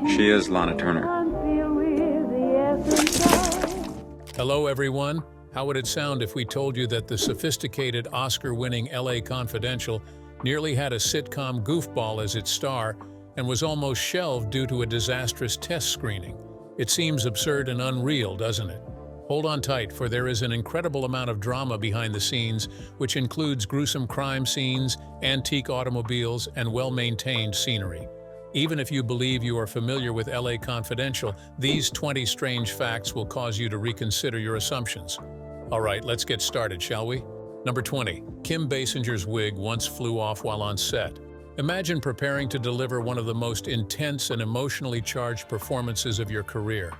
She is Lana Turner. Hello, everyone. How would it sound if we told you that the sophisticated Oscar-winning LA Confidential nearly had a sitcom goofball as its star and was almost shelved due to a disastrous test screening? It seems absurd and unreal, doesn't it? Hold on tight, for there is an incredible amount of drama behind the scenes, which includes gruesome crime scenes, antique automobiles, and well-maintained scenery. Even if you believe you are familiar with LA Confidential, these 20 strange facts will cause you to reconsider your assumptions. All right, let's get started, shall we? Number 20. Kim Basinger's wig once flew off while on set. Imagine preparing to deliver one of the most intense and emotionally charged performances of your career.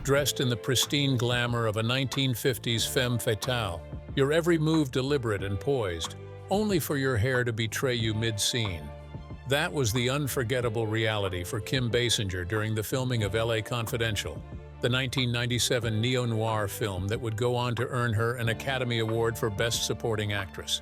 Dressed in the pristine glamour of a 1950s femme fatale, your every move deliberate and poised, only for your hair to betray you mid-scene. That was the unforgettable reality for Kim Basinger during the filming of LA Confidential, the 1997 neo-noir film that would go on to earn her an Academy Award for Best Supporting Actress.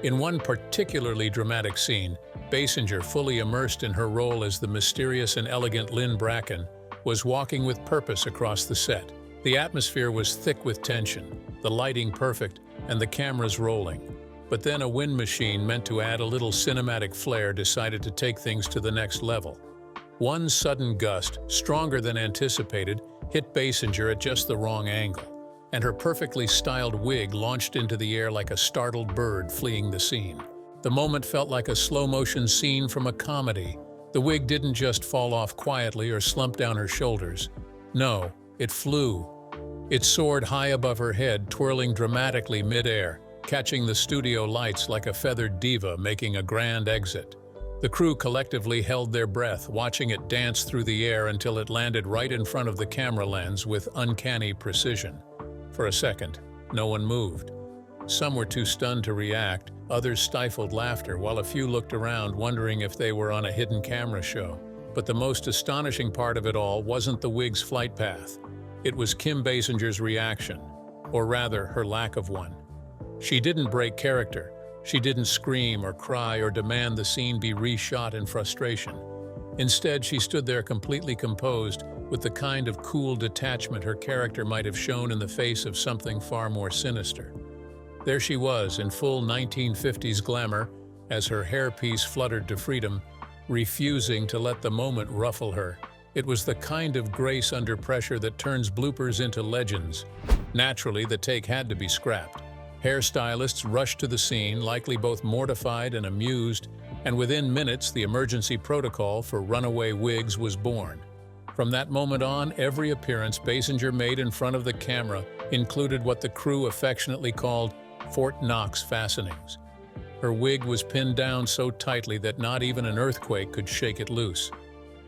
In one particularly dramatic scene, Basinger, fully immersed in her role as the mysterious and elegant Lynn Bracken, was walking with purpose across the set. The atmosphere was thick with tension, the lighting perfect, and the cameras rolling. But then a wind machine meant to add a little cinematic flair decided to take things to the next level. One sudden gust, stronger than anticipated, hit Basinger at just the wrong angle, and her perfectly styled wig launched into the air like a startled bird fleeing the scene. The moment felt like a slow-motion scene from a comedy. The wig didn't just fall off quietly or slump down her shoulders. No, it flew. It soared high above her head, twirling dramatically mid-air, catching the studio lights like a feathered diva making a grand exit. The crew collectively held their breath, watching it dance through the air until it landed right in front of the camera lens with uncanny precision. For a second, no one moved. Some were too stunned to react, others stifled laughter, while a few looked around wondering if they were on a hidden camera show. But the most astonishing part of it all wasn't the wig's flight path. It was Kim Basinger's reaction, or rather, her lack of one. She didn't break character. She didn't scream or cry or demand the scene be reshot in frustration. Instead, she stood there completely composed, with the kind of cool detachment her character might have shown in the face of something far more sinister. There she was, in full 1950s glamour, as her hairpiece fluttered to freedom, refusing to let the moment ruffle her. It was the kind of grace under pressure that turns bloopers into legends. Naturally, the take had to be scrapped. Hairstylists rushed to the scene, likely both mortified and amused, and within minutes the emergency protocol for runaway wigs was born. From that moment on, every appearance Basinger made in front of the camera included what the crew affectionately called Fort Knox fastenings. Her wig was pinned down so tightly that not even an earthquake could shake it loose.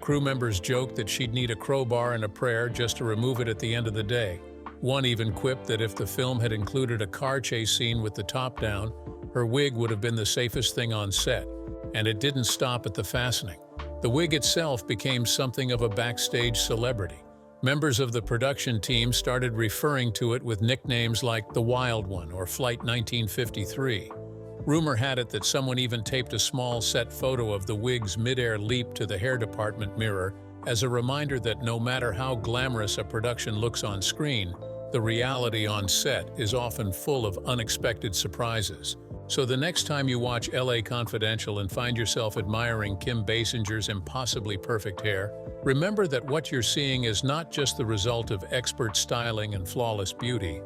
Crew members joked that she'd need a crowbar and a prayer just to remove it at the end of the day. One even quipped that if the film had included a car chase scene with the top down, her wig would have been the safest thing on set. And it didn't stop at the fastening. The wig itself became something of a backstage celebrity. Members of the production team started referring to it with nicknames like the Wild One or Flight 1953. Rumor had it that someone even taped a small set photo of the wig's mid-air leap to the hair department mirror as a reminder that no matter how glamorous a production looks on screen, the reality on set is often full of unexpected surprises. So the next time you watch LA Confidential and find yourself admiring Kim Basinger's impossibly perfect hair, remember that what you're seeing is not just the result of expert styling and flawless beauty.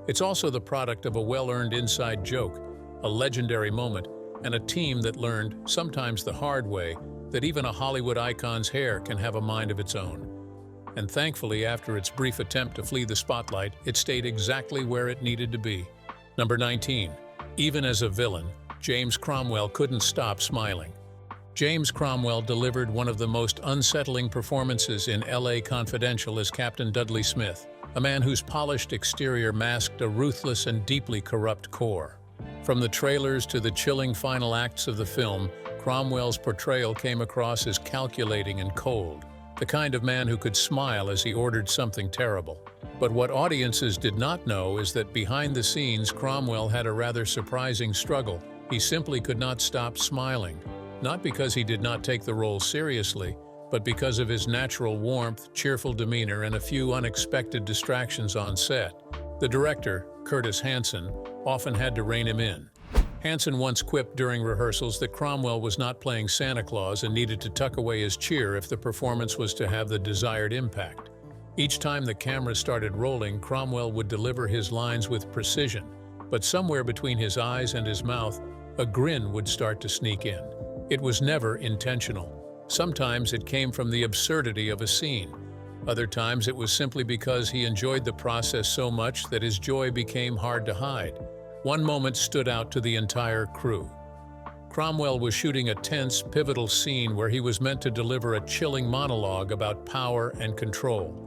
It's also the product of a well-earned inside joke, a legendary moment, and a team that learned, sometimes the hard way, that even a Hollywood icon's hair can have a mind of its own. And thankfully, after its brief attempt to flee the spotlight, it stayed exactly where it needed to be. Number 19. Even as a villain, James Cromwell couldn't stop smiling. James Cromwell delivered one of the most unsettling performances in LA Confidential as Captain Dudley Smith, a man whose polished exterior masked a ruthless and deeply corrupt core. From the trailers to the chilling final acts of the film, Cromwell's portrayal came across as calculating and cold, the kind of man who could smile as he ordered something terrible. But what audiences did not know is that behind the scenes, Cromwell had a rather surprising struggle. He simply could not stop smiling, not because he did not take the role seriously, but because of his natural warmth, cheerful demeanor, and a few unexpected distractions on set, the director, Curtis Hanson, often had to rein him in. Hansen once quipped during rehearsals that Cromwell was not playing Santa Claus and needed to tuck away his cheer if the performance was to have the desired impact. Each time the camera started rolling, Cromwell would deliver his lines with precision, but somewhere between his eyes and his mouth, a grin would start to sneak in. It was never intentional. Sometimes it came from the absurdity of a scene. Other times it was simply because he enjoyed the process so much that his joy became hard to hide. One moment stood out to the entire crew. Cromwell was shooting a tense, pivotal scene where he was meant to deliver a chilling monologue about power and control.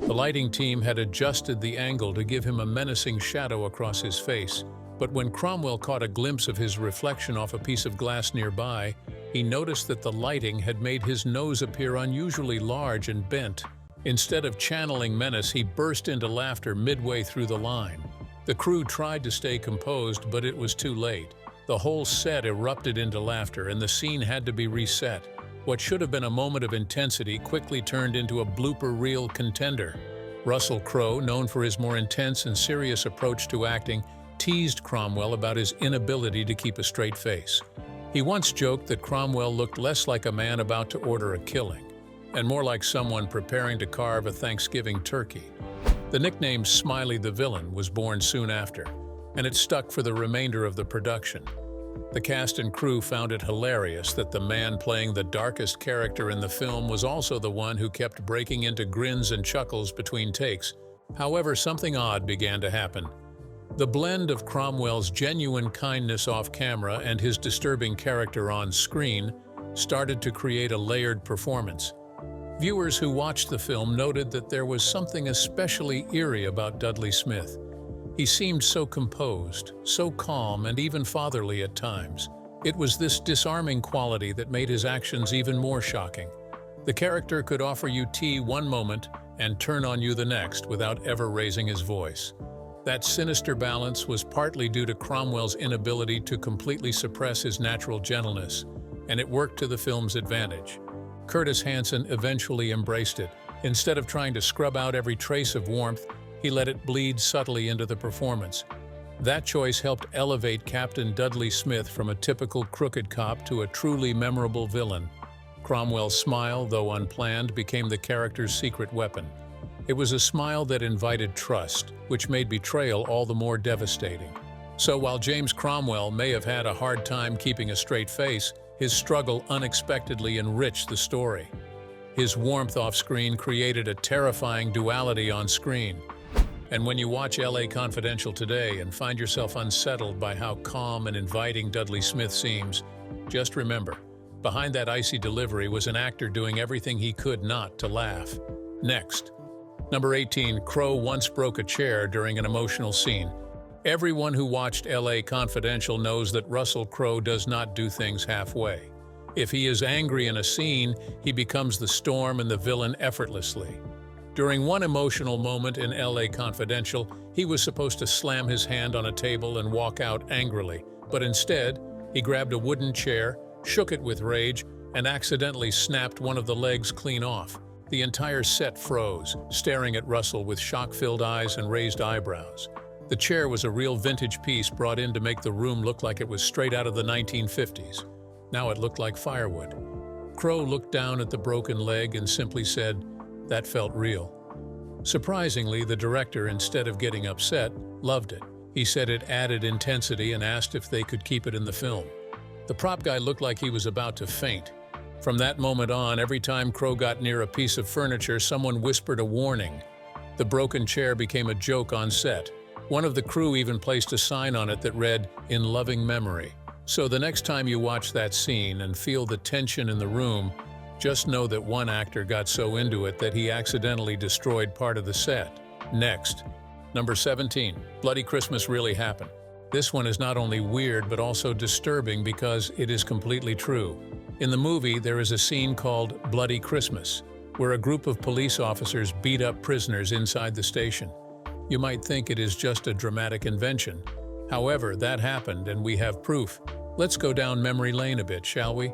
The lighting team had adjusted the angle to give him a menacing shadow across his face, but when Cromwell caught a glimpse of his reflection off a piece of glass nearby, he noticed that the lighting had made his nose appear unusually large and bent. Instead of channeling menace, he burst into laughter midway through the line. The crew tried to stay composed, but it was too late. The whole set erupted into laughter, and the scene had to be reset. What should have been a moment of intensity quickly turned into a blooper reel contender. Russell Crowe, known for his more intense and serious approach to acting, teased Cromwell about his inability to keep a straight face. He once joked that Cromwell looked less like a man about to order a killing, and more like someone preparing to carve a Thanksgiving turkey. The nickname Smiley the Villain was born soon after, and it stuck for the remainder of the production. The cast and crew found it hilarious that the man playing the darkest character in the film was also the one who kept breaking into grins and chuckles between takes. However, something odd began to happen. The blend of Cromwell's genuine kindness off camera and his disturbing character on screen started to create a layered performance. Viewers who watched the film noted that there was something especially eerie about Dudley Smith. He seemed so composed, so calm, and even fatherly at times. It was this disarming quality that made his actions even more shocking. The character could offer you tea one moment and turn on you the next without ever raising his voice. That sinister balance was partly due to Cromwell's inability to completely suppress his natural gentleness, and it worked to the film's advantage. Curtis Hanson eventually embraced it. Instead of trying to scrub out every trace of warmth, he let it bleed subtly into the performance. That choice helped elevate Captain Dudley Smith from a typical crooked cop to a truly memorable villain. Cromwell's smile, though unplanned, became the character's secret weapon. It was a smile that invited trust, which made betrayal all the more devastating. So while James Cromwell may have had a hard time keeping a straight face, his struggle unexpectedly enriched the story. His warmth off-screen created a terrifying duality on screen. And when you watch LA Confidential today and find yourself unsettled by how calm and inviting Dudley Smith seems, just remember, behind that icy delivery was an actor doing everything he could not to laugh. Next. Number 18, Crowe once broke a chair during an emotional scene. Everyone who watched LA Confidential knows that Russell Crowe does not do things halfway. If he is angry in a scene, he becomes the storm and the villain effortlessly. During one emotional moment in LA Confidential, he was supposed to slam his hand on a table and walk out angrily, but instead, he grabbed a wooden chair, shook it with rage, and accidentally snapped one of the legs clean off. The entire set froze, staring at Russell with shock-filled eyes and raised eyebrows. The chair was a real vintage piece brought in to make the room look like it was straight out of the 1950s. Now it looked like firewood. Crowe looked down at the broken leg and simply said, "That felt real." Surprisingly, the director, instead of getting upset, loved it. He said it added intensity and asked if they could keep it in the film. The prop guy looked like he was about to faint. From that moment on, every time Crowe got near a piece of furniture, someone whispered a warning. The broken chair became a joke on set. One of the crew even placed a sign on it that read, "In loving memory." So the next time you watch that scene and feel the tension in the room, just know that one actor got so into it that he accidentally destroyed part of the set. Next. Number 17. Bloody Christmas really happened. This one is not only weird but also disturbing because it is completely true. In the movie, there is a scene called Bloody Christmas, where a group of police officers beat up prisoners inside the station. You might think it is just a dramatic invention. However, that happened and we have proof. Let's go down memory lane a bit, shall we?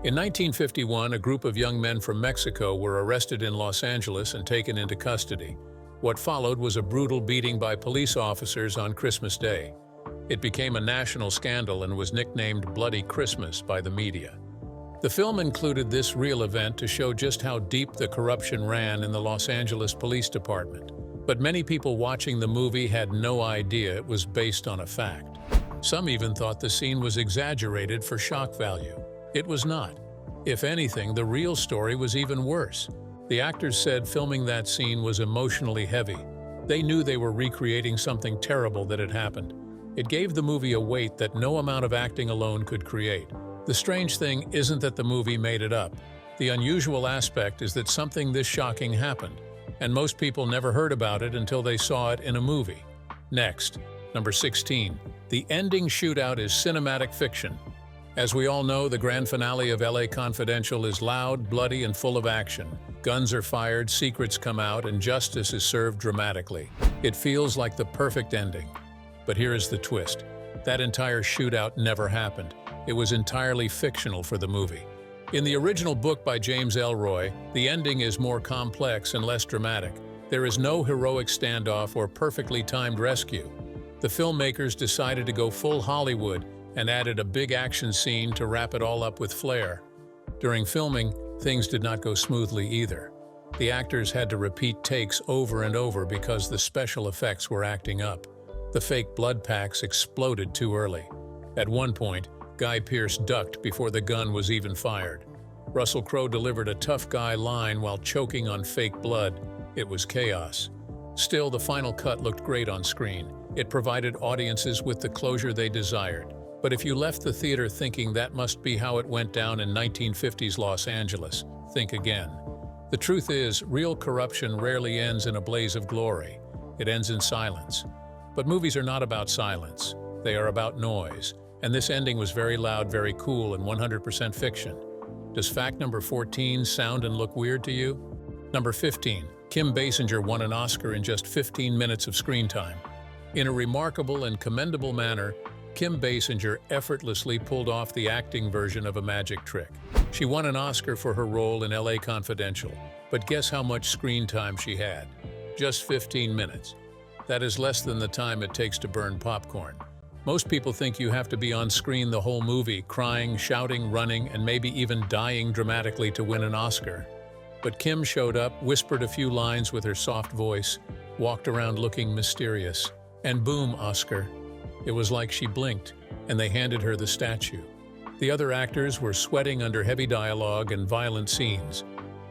In 1951, a group of young men from Mexico were arrested in Los Angeles and taken into custody. What followed was a brutal beating by police officers on Christmas Day. It became a national scandal and was nicknamed Bloody Christmas by the media. The film included this real event to show just how deep the corruption ran in the Los Angeles Police Department. But many people watching the movie had no idea it was based on a fact. Some even thought the scene was exaggerated for shock value. It was not. If anything, the real story was even worse. The actors said filming that scene was emotionally heavy. They knew they were recreating something terrible that had happened. It gave the movie a weight that no amount of acting alone could create. The strange thing isn't that the movie made it up. The unusual aspect is that something this shocking happened, and most people never heard about it until they saw it in a movie. Next, number 16. The ending Shootout is cinematic fiction. As we all know, the grand finale of LA Confidential is loud, bloody, and full of action. Guns are fired, secrets come out, and justice is served dramatically. It feels like the perfect ending. But here is the twist. That entire shootout never happened. It was entirely fictional for the movie. In the original book by James Ellroy, the ending is more complex and less dramatic. There is no heroic standoff or perfectly timed rescue. The filmmakers decided to go full Hollywood and added a big action scene to wrap it all up with flair. During filming, things did not go smoothly either. The actors had to repeat takes over and over because the special effects were acting up. The fake blood packs exploded too early. At one point, Guy Pearce ducked before the gun was even fired. Russell Crowe delivered a tough guy line while choking on fake blood. It was chaos. Still, the final cut looked great on screen. It provided audiences with the closure they desired. But if you left the theater thinking that must be how it went down in 1950s Los Angeles, think again. The truth is, real corruption rarely ends in a blaze of glory. It ends in silence. But movies are not about silence. They are about noise. And this ending was very loud, very cool, and 100% fiction. Does fact number 14 sound and look weird to you? Number 15. Kim Basinger won an Oscar in just 15 minutes of screen time. In a remarkable and commendable manner, Kim Basinger effortlessly pulled off the acting version of a magic trick. She won an Oscar for her role in LA Confidential, but guess how much screen time she had? Just 15 minutes. That is less than the time it takes to burn popcorn. Most people think you have to be on screen the whole movie, crying, shouting, running, and maybe even dying dramatically to win an Oscar. But Kim showed up, whispered a few lines with her soft voice, walked around looking mysterious, and boom, Oscar. It was like she blinked, and they handed her the statue. The other actors were sweating under heavy dialogue and violent scenes.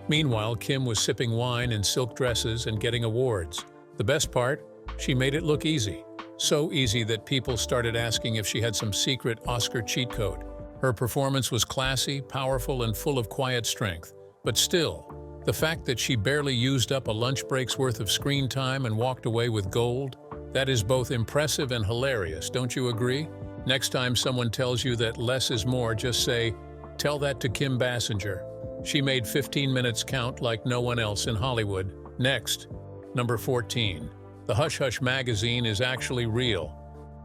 Meanwhile, Kim was sipping wine in silk dresses and getting awards. The best part? She made it look easy. So easy that people started asking if she had some secret Oscar cheat code. Her performance was classy, powerful, and full of quiet strength. But still, the fact that she barely used up a lunch break's worth of screen time and walked away with gold, that is both impressive and hilarious, don't you agree? Next time someone tells you that less is more, just say, "Tell that to Kim Basinger. She made 15 minutes count like no one else in Hollywood." Next, number 14. The Hush Hush magazine is actually real.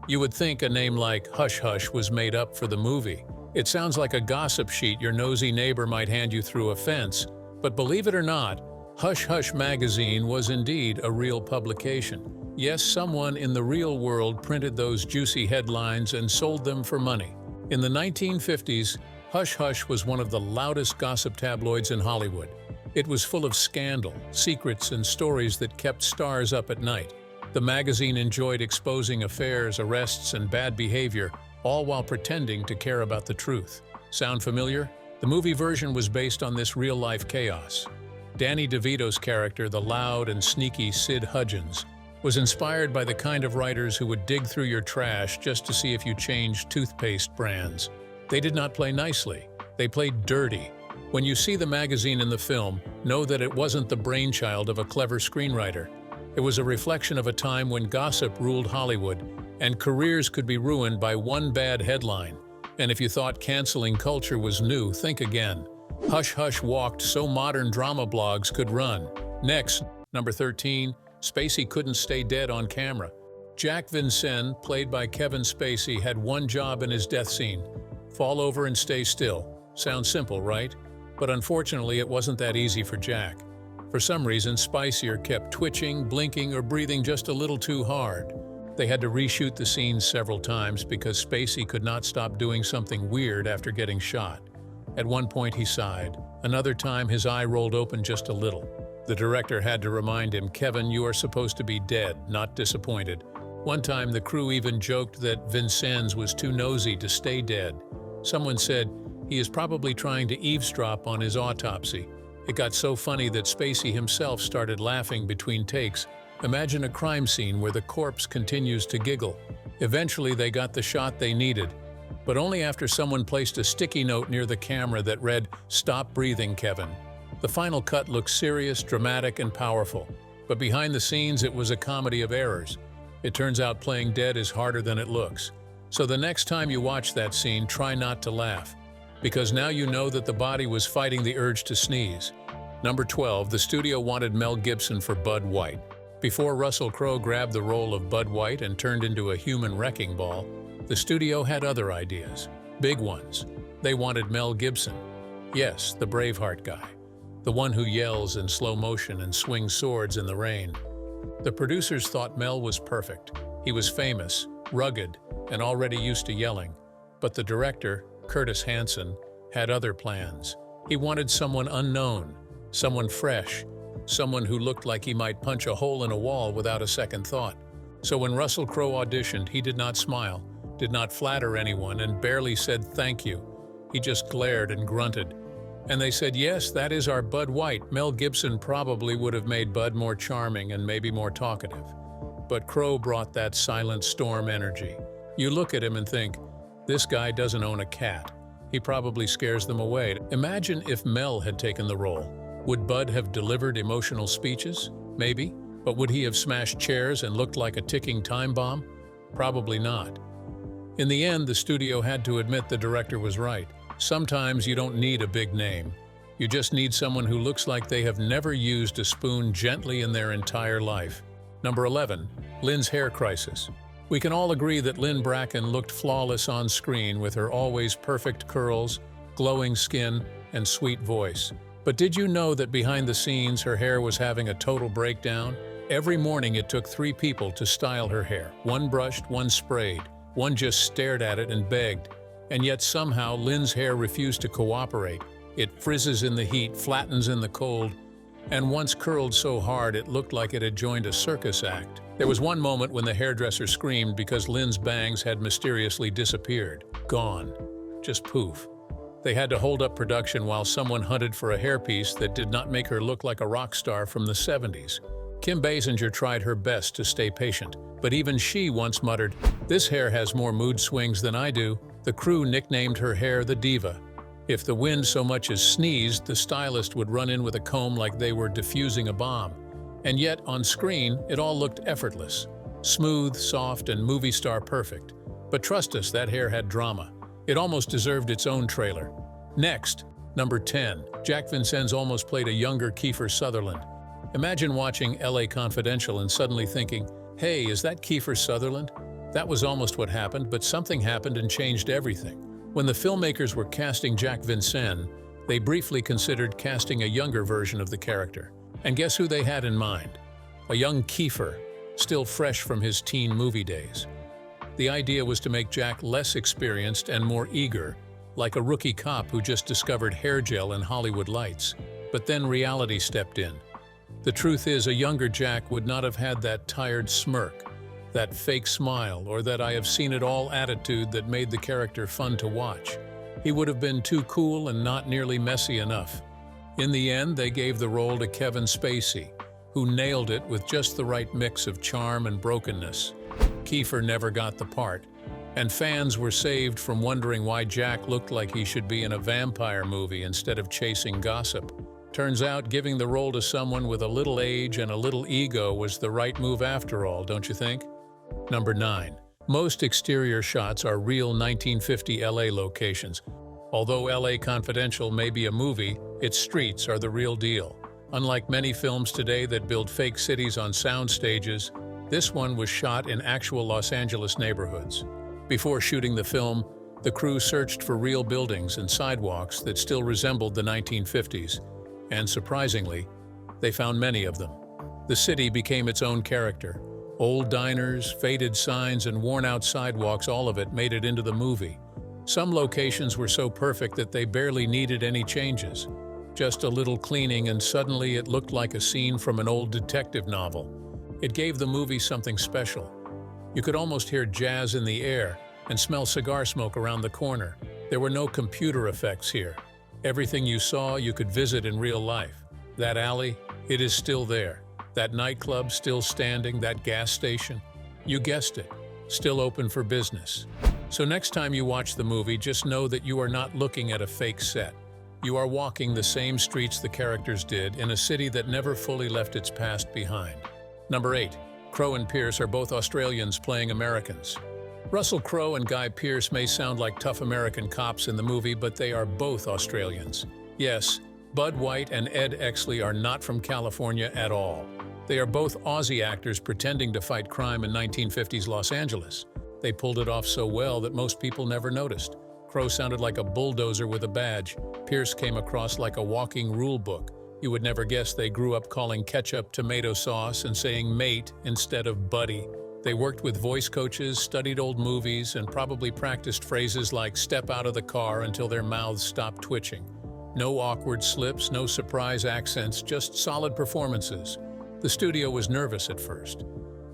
You would think a name like Hush Hush was made up for the movie. It sounds like a gossip sheet your nosy neighbor might hand you through a fence. But believe it or not, Hush Hush magazine was indeed a real publication. Yes, someone in the real world printed those juicy headlines and sold them for money. In the 1950s, Hush Hush was one of the loudest gossip tabloids in Hollywood. It was full of scandal, secrets, and stories that kept stars up at night. The magazine enjoyed exposing affairs, arrests, and bad behavior, all while pretending to care about the truth. Sound familiar? The movie version was based on this real-life chaos. Danny DeVito's character, the loud and sneaky Sid Hudgens, was inspired by the kind of writers who would dig through your trash just to see if you changed toothpaste brands. They did not play nicely. They played dirty. When you see the magazine in the film, know that it wasn't the brainchild of a clever screenwriter. It was a reflection of a time when gossip ruled Hollywood, and careers could be ruined by one bad headline. And if you thought canceling culture was new, think again. Hush Hush walked so modern drama blogs could run. Next, number 13, Spacy couldn't stay dead on camera. Jack Vincennes, played by Kevin Spacey, had one job in his death scene: fall over and stay still. Sounds simple, right? But unfortunately, it wasn't that easy for Jack. For some reason, Spicer kept twitching, blinking, or breathing just a little too hard. They had to reshoot the scenes several times because Spacy could not stop doing something weird after getting shot. At one point, he sighed. Another time, his eye rolled open just a little. The director had to remind him, "Kevin, you are supposed to be dead, not disappointed." One time, the crew even joked that Vincennes was too nosy to stay dead. Someone said, "He is probably trying to eavesdrop on his autopsy." It got so funny that Spacy himself started laughing between takes. Imagine a crime scene where the corpse continues to giggle. Eventually, they got the shot they needed, but only after someone placed a sticky note near the camera that read, "Stop breathing, Kevin." The final cut looked serious, dramatic, and powerful, but behind the scenes it was a comedy of errors. It turns out playing dead is harder than it looks. So the next time you watch that scene, try not to laugh, because now you know that the body was fighting the urge to sneeze. Number 12, the studio wanted Mel Gibson for Bud White. Before Russell Crowe grabbed the role of Bud White and turned into a human wrecking ball, the studio had other ideas. Big ones. They wanted Mel Gibson. Yes, the Braveheart guy. The one who yells in slow motion and swings swords in the rain. The producers thought Mel was perfect. He was famous, rugged, and already used to yelling. But the director, Curtis Hanson, had other plans. He wanted someone unknown, someone fresh, someone who looked like he might punch a hole in a wall without a second thought. So when Russell Crowe auditioned, he did not smile, did not flatter anyone, and barely said thank you. He just glared and grunted. And they said, "Yes, that is our Bud White." Mel Gibson probably would have made Bud more charming and maybe more talkative. But Crowe brought that silent storm energy. You look at him and think, this guy doesn't own a cat. He probably scares them away. Imagine if Mel had taken the role. Would Bud have delivered emotional speeches? Maybe. But would he have smashed chairs and looked like a ticking time bomb? Probably not. In the end, the studio had to admit the director was right. Sometimes you don't need a big name. You just need someone who looks like they have never used a spoon gently in their entire life. Number 11, Lynns' hair crisis. We can all agree that Lynn Bracken looked flawless on screen with her always perfect curls, glowing skin, and sweet voice. But did you know that behind the scenes her hair was having a total breakdown? Every morning it took 3 people to style her hair. One brushed, one sprayed, one just stared at it and begged. And yet somehow Lynn's hair refused to cooperate. It frizzes in the heat, flattens in the cold, and once curled so hard it looked like it had joined a circus act. There was one moment when the hairdresser screamed because Lynn's bangs had mysteriously disappeared. Gone. Just poof. They had to hold up production while someone hunted for a hairpiece that did not make her look like a rock star from the 70s. Kim Basinger tried her best to stay patient, but even she once muttered, "This hair has more mood swings than I do." The crew nicknamed her hair the Diva. If the wind so much as sneezed, the stylist would run in with a comb like they were defusing a bomb. And yet, on screen, it all looked effortless. Smooth, soft, and movie star perfect. But trust us, that hair had drama. It almost deserved its own trailer. Next, number 10. Jack Vincennes almost played a younger Kiefer Sutherland. Imagine watching LA Confidential and suddenly thinking, "Hey, is that Kiefer Sutherland?" That was almost what happened, but something happened and changed everything. When the filmmakers were casting Jack Vincennes, they briefly considered casting a younger version of the character. And guess who they had in mind? A young Kiefer, still fresh from his teen movie days. The idea was to make Jack less experienced and more eager, like a rookie cop who just discovered hair gel and Hollywood lights. But then reality stepped in. The truth is, a younger Jack would not have had that tired smirk, that fake smile, or that "I have seen it all" attitude that made the character fun to watch. He would have been too cool and not nearly messy enough. In the end, they gave the role to Kevin Spacy, who nailed it with just the right mix of charm and brokenness. Kiefer never got the part, and fans were saved from wondering why Jack looked like he should be in a vampire movie instead of chasing gossip. Turns out giving the role to someone with a little age and a little ego was the right move after all, don't you think? Number 9. Most exterior shots are real 1950 LA locations. Although LA Confidential may be a movie, its streets are the real deal. Unlike many films today that build fake cities on sound stages, this one was shot in actual Los Angeles neighborhoods. Before shooting the film, The crew searched for real buildings and sidewalks that still resembled the 1950s, and surprisingly, they found many of them. The city became its own character. Old diners, faded signs, and worn-out sidewalks, all of it made it into the movie. Some locations were so perfect that they barely needed any changes. Just a little cleaning and suddenly it looked like a scene from an old detective novel. It gave the movie something special. You could almost hear jazz in the air and smell cigar smoke around the corner. There were no computer effects here. Everything you saw you could visit in real life. That alley, it is still there. That nightclub still standing, that gas station. You guessed it, still open for business. So next time you watch the movie, just know that you are not looking at a fake set. You are walking the same streets the characters did in a city that never fully left its past behind. Number 8. Crowe and Pearce are both Australians playing Americans. Russell Crowe and Guy Pearce may sound like tough American cops in the movie, but they are both Australians. Yes, Bud White and Ed Exley are not from California at all. They are both Aussie actors pretending to fight crime in 1950s Los Angeles. They pulled it off so well that most people never noticed. Crowe sounded like a bulldozer with a badge. Pearce came across like a walking rule book. You would never guess they grew up calling ketchup tomato sauce and saying mate instead of buddy. They worked with voice coaches, studied old movies, and probably practiced phrases like step out of the car until their mouths stopped twitching. No awkward slips, no surprise accents, just solid performances. The studio was nervous at first.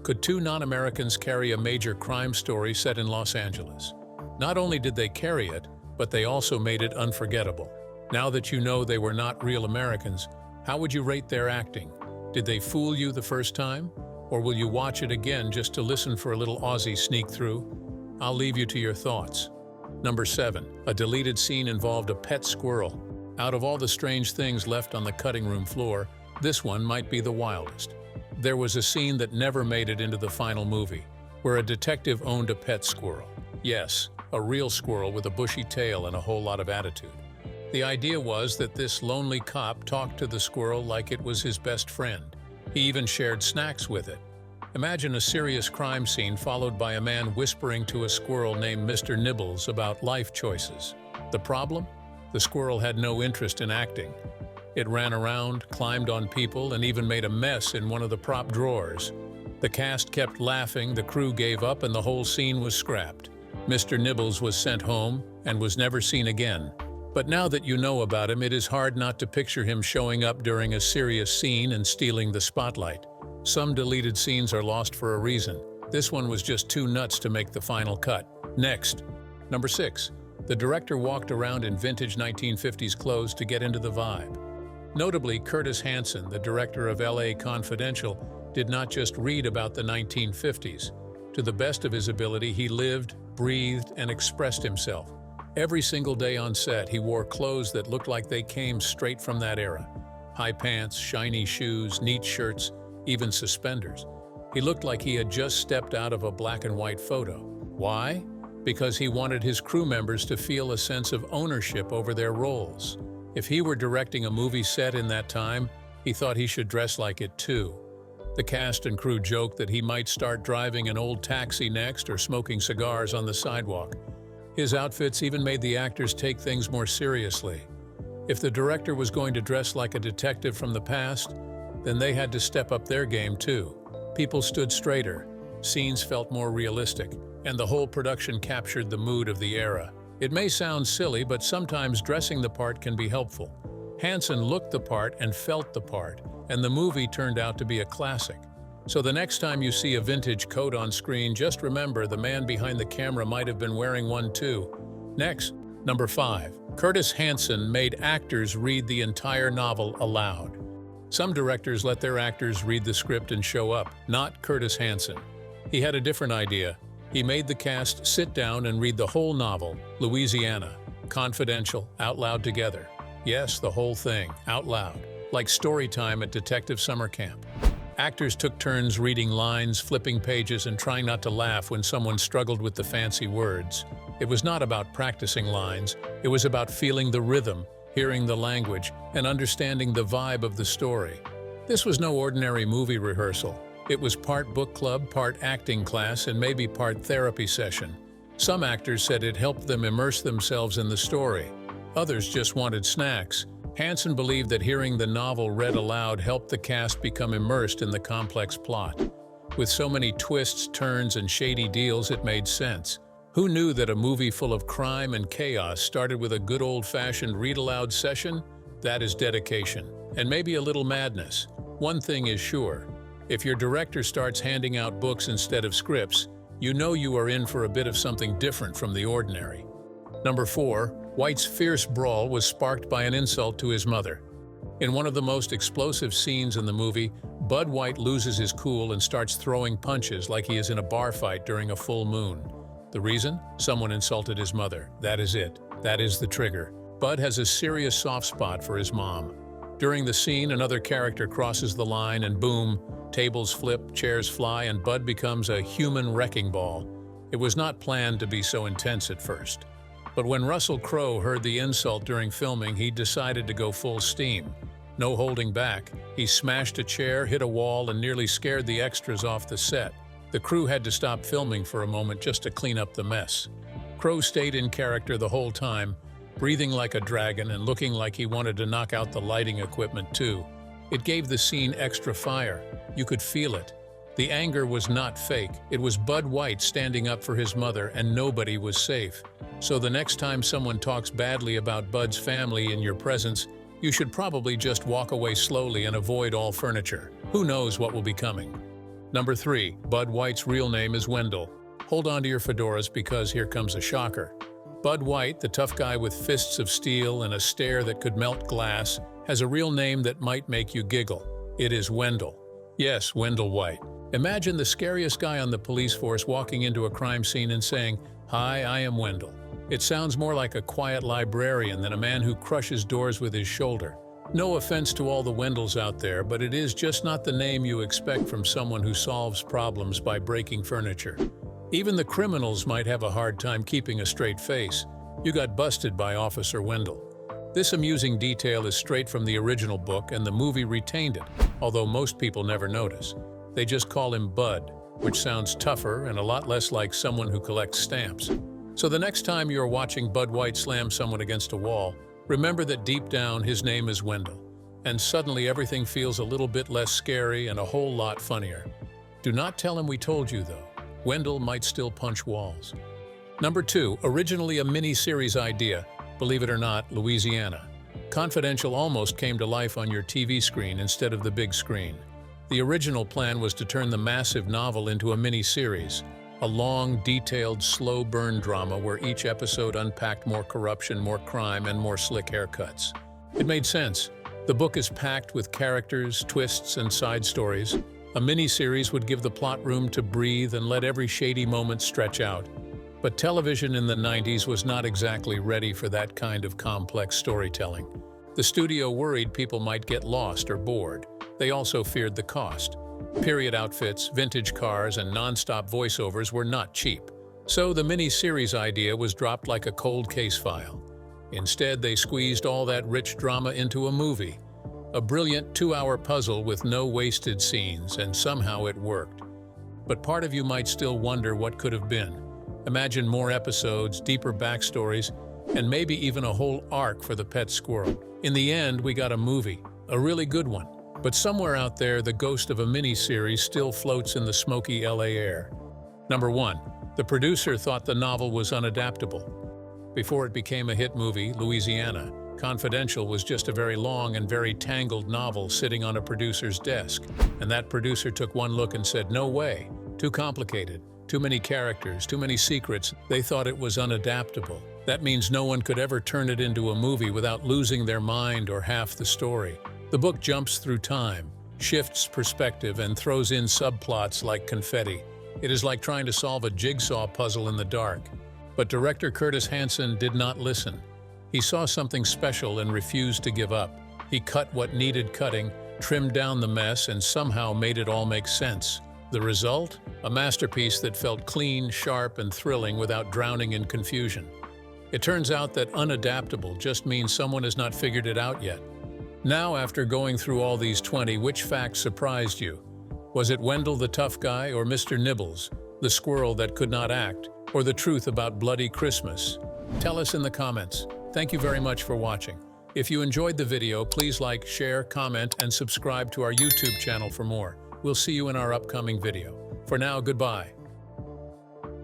Could two non-Americans carry a major crime story set in Los Angeles? Not only did they carry it, but they also made it unforgettable. Now that you know they were not real Americans, how would you rate their acting? Did they fool you the first time? Or will you watch it again just to listen for a little Aussie sneak through? I'll leave you to your thoughts. Number 7. A deleted scene involved a pet squirrel. Out of all the strange things left on the cutting room floor, this one might be the wildest. There was a scene that never made it into the final movie, where a detective owned a pet squirrel. Yes, a real squirrel with a bushy tail and a whole lot of attitude. The idea was that this lonely cop talked to the squirrel like it was his best friend. He even shared snacks with it. Imagine a serious crime scene followed by a man whispering to a squirrel named Mr. Nibbles about life choices. The problem? The squirrel had no interest in acting. It ran around, climbed on people, and even made a mess in one of the prop drawers. The cast kept laughing, the crew gave up, and the whole scene was scrapped. Mr. Nibbles was sent home and was never seen again. But now that you know about him, it is hard not to picture him showing up during a serious scene and stealing the spotlight. Some deleted scenes are lost for a reason. This one was just too nuts to make the final cut. Next. Number 6. The director walked around in vintage 1950s clothes to get into the vibe. Notably, Curtis Hanson, the director of LA Confidential, did not just read about the 1950s. To the best of his ability, he lived, breathed, and expressed himself. Every single day on set, he wore clothes that looked like they came straight from that era. High pants, shiny shoes, neat shirts, even suspenders. He looked like he had just stepped out of a black and white photo. Why? Because he wanted his crew members to feel a sense of ownership over their roles. If he were directing a movie set in that time, he thought he should dress like it too. The cast and crew joked that he might start driving an old taxi next or smoking cigars on the sidewalk. His outfits even made the actors take things more seriously. If the director was going to dress like a detective from the past, then they had to step up their game too. People stood straighter, scenes felt more realistic, and the whole production captured the mood of the era. It may sound silly, but sometimes dressing the part can be helpful. Hansen looked the part and felt the part, and the movie turned out to be a classic. So the next time you see a vintage coat on screen, just remember the man behind the camera might have been wearing one too. Next, number 5. Curtis Hanson made actors read the entire novel aloud. Some directors let their actors read the script and show up, not Curtis Hanson. He had a different idea. He made the cast sit down and read the whole novel, Louisiana, Confidential, out loud together. Yes, the whole thing, out loud, like story time at detective summer camp. Actors took turns reading lines, flipping pages, and trying not to laugh when someone struggled with the fancy words. It was not about practicing lines, it was about feeling the rhythm, hearing the language, and understanding the vibe of the story. This was no ordinary movie rehearsal. It was part book club, part acting class, and maybe part therapy session. Some actors said it helped them immerse themselves in the story. Others just wanted snacks. Hansen believed that hearing the novel read aloud helped the cast become immersed in the complex plot. With so many twists, turns, and shady deals, it made sense. Who knew that a movie full of crime and chaos started with a good old-fashioned read-aloud session? That is dedication, and maybe a little madness. One thing is sure, if your director starts handing out books instead of scripts, you know you are in for a bit of something different from the ordinary. Number 4, White's fierce brawl was sparked by an insult to his mother. In one of the most explosive scenes in the movie, Bud White loses his cool and starts throwing punches like he is in a bar fight during a full moon. The reason? Someone insulted his mother. That is it. That is the trigger. Bud has a serious soft spot for his mom. During the scene, another character crosses the line and boom, tables flip, chairs fly, and Bud becomes a human wrecking ball. It was not planned to be so intense at first. But when Russell Crowe heard the insult during filming, he decided to go full steam. No holding back. He smashed a chair, hit a wall, and nearly scared the extras off the set. The crew had to stop filming for a moment just to clean up the mess. Crowe stayed in character the whole time, breathing like a dragon and looking like he wanted to knock out the lighting equipment too. It gave the scene extra fire. You could feel it. The anger was not fake. It was Bud White standing up for his mother, and nobody was safe. So the next time someone talks badly about Bud's family in your presence, you should probably just walk away slowly and avoid all furniture. Who knows what will be coming? Number 3, Bud White's real name is Wendell. Hold on to your fedoras because here comes a shocker. Bud White, the tough guy with fists of steel and a stare that could melt glass, has a real name that might make you giggle. It is Wendell. Yes, Wendell White. Imagine the scariest guy on the police force walking into a crime scene and saying, "Hi, I am Wendell." It sounds more like a quiet librarian than a man who crushes doors with his shoulder. No offense to all the Wendells out there, but it is just not the name you expect from someone who solves problems by breaking furniture. Even the criminals might have a hard time keeping a straight face. You got busted by Officer Wendell. This amusing detail is straight from the original book, and the movie retained it, although most people never notice. They just call him Bud, which sounds tougher and a lot less like someone who collects stamps. So the next time you're watching Bud White slam someone against a wall, remember that deep down his name is Wendell. And suddenly everything feels a little bit less scary and a whole lot funnier. Do not tell him we told you though. Wendell might still punch walls. Number 2, originally a mini-series idea, believe it or not, Louisiana. Confidential almost came to life on your TV screen instead of the big screen. The original plan was to turn the massive novel into a mini-series, a long, detailed, slow-burn drama where each episode unpacked more corruption, more crime, and more slick haircuts. It made sense. The book is packed with characters, twists, and side stories. A mini-series would give the plot room to breathe and let every shady moment stretch out. But television in the 90s was not exactly ready for that kind of complex storytelling. The studio worried people might get lost or bored. They also feared the cost. Period outfits, vintage cars, and non-stop voiceovers were not cheap. So the mini-series idea was dropped like a cold case file. Instead, they squeezed all that rich drama into a movie. A brilliant 2-hour puzzle with no wasted scenes, and somehow it worked. But part of you might still wonder what could have been. Imagine more episodes, deeper backstories, and maybe even a whole arc for the pet squirrel. In the end, we got a movie, a really good one. But somewhere out there, the ghost of a mini-series still floats in the smoky LA air. Number 1, the producer thought the novel was unadaptable. Before it became a hit movie, Louisiana, Confidential was just a very long and very tangled novel sitting on a producer's desk. And that producer took one look and said, "No way, too complicated, too many characters, too many secrets." They thought it was unadaptable. That means no one could ever turn it into a movie without losing their mind or half the story. The book jumps through time, shifts perspective, and throws in subplots like confetti. It is like trying to solve a jigsaw puzzle in the dark. But director Curtis Hanson did not listen. He saw something special and refused to give up. He cut what needed cutting, trimmed down the mess, and somehow made it all make sense. The result? A masterpiece that felt clean, sharp, and thrilling without drowning in confusion. It turns out that unadaptable just means someone has not figured it out yet. Now, after going through all these 20, which fact surprised you? Was it Wendell the tough guy or Mr. Nibbles, the squirrel that could not act? or the truth about Bloody Christmas? Tell us in the comments. Thank you very much for watching. If you enjoyed the video, please like, share, comment, and subscribe to our YouTube channel for more. We'll see you in our upcoming video. For now, goodbye.